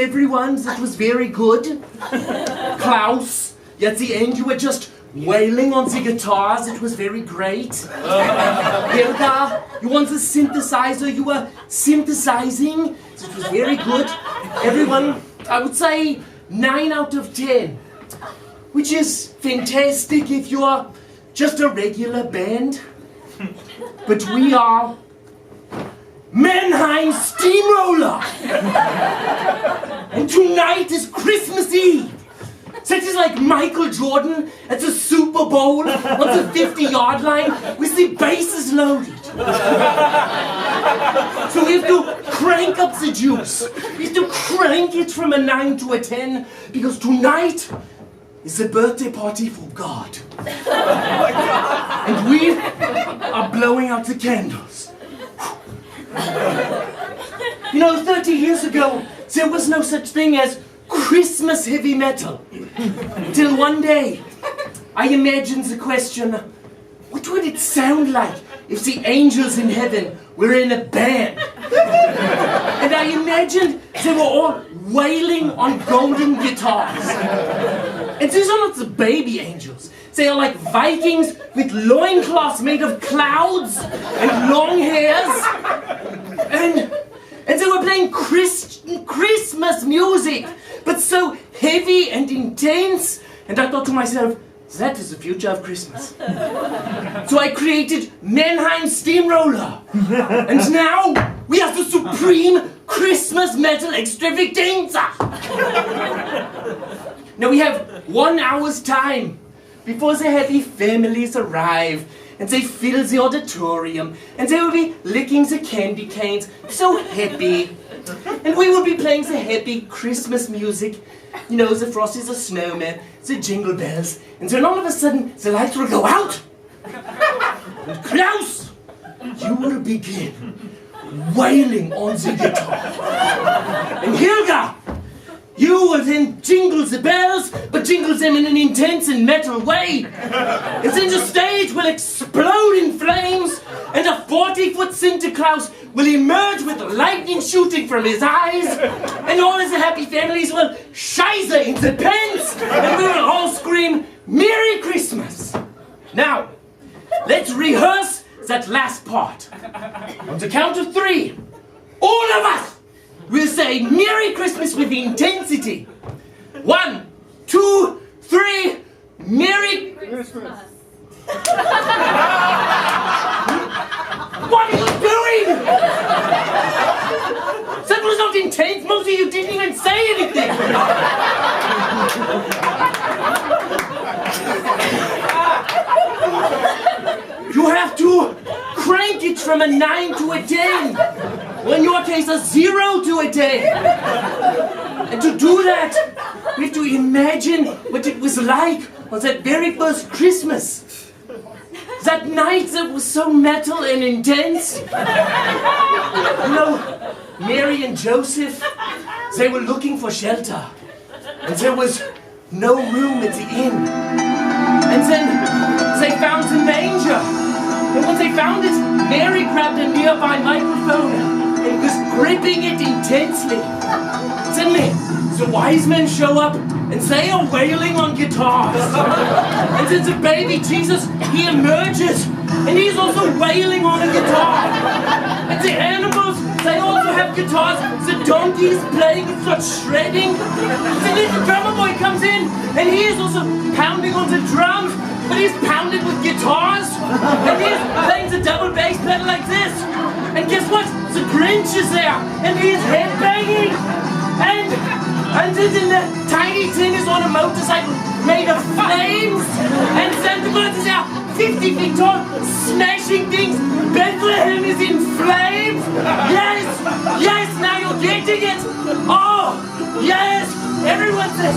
everyone. That was very good. Klaus, yet the end you were just wailing on the guitars. It was very great. Helga, you on the synthesizer. You were synthesizing. It was very good. Everyone, I would say 9 out of 10. Which is fantastic if you're just a regular band. But we are Mannheim Steamroller! And tonight is Christmas Eve! That is like Michael Jordan at the Super Bowl on the 50-yard line with the bases loaded. So we have to crank up the juice. We have to crank it from a 9 to a 10 because tonight is the birthday party for God. And we are blowing out the candles. 30 years ago, there was no such thing as Christmas heavy metal. Till one day, I imagined the question, what would it sound like if the angels in heaven were in a band? And I imagined they were all wailing on golden guitars. And these are not the baby angels. They are like Vikings with loincloths made of clouds and long hairs. And they were playing Christmas music, but so heavy and intense. And I thought to myself, that is the future of Christmas. So I created Mannheim Steamroller. And now we are the supreme Christmas metal extravaganza. Now we have 1 hour's time before the happy families arrive and they fill the auditorium and they will be licking the candy canes, so happy. And we will be playing the happy Christmas music, the Frosty the Snowman, the jingle bells, and then all of a sudden the lights will go out. And Klaus, you will begin wailing on the guitar. And Helga, you will then jingle the bells, but jingle them in an intense and metal way. And then the stage will explode in flames, and a 40-foot Santa Claus will emerge with lightning shooting from his eyes, and all of the happy families will scheiße in the pants, and we will all scream, Merry Christmas! Now, let's rehearse that last part. On the count of 3, all of us will say Merry Christmas with intensity. 1, 2, 3, Merry Christmas. What are you doing? That was not intense. Most of you didn't even say anything. You have to crank it from a 9 to a 10. Or in your case, a 0 to a 10. And to do that, we have to imagine what it was like on that very first Christmas. That night that was so metal and intense. Mary and Joseph, they were looking for shelter. And there was no room at the inn. And then they found the manger. And when they found it, Mary grabbed a nearby microphone and was gripping it intensely. Suddenly, the wise men show up and they are wailing on guitars. And then the baby Jesus, he emerges and he's also wailing on a guitar. And the animals, they also have guitars. The donkey is playing, it's not shredding. The little drummer boy comes in and he is also pounding on the drums, but he's pounded with guitars. And he's playing the double bass pedal like this. And guess what? The Grinch is there and he's headbanging. And then the Tiny Tim is on a motorcycle made of flames. And Santa Claus is there 50 feet tall, smashing things. Bethlehem is in flames. Yes, now you're getting it. Oh, yes, everyone says,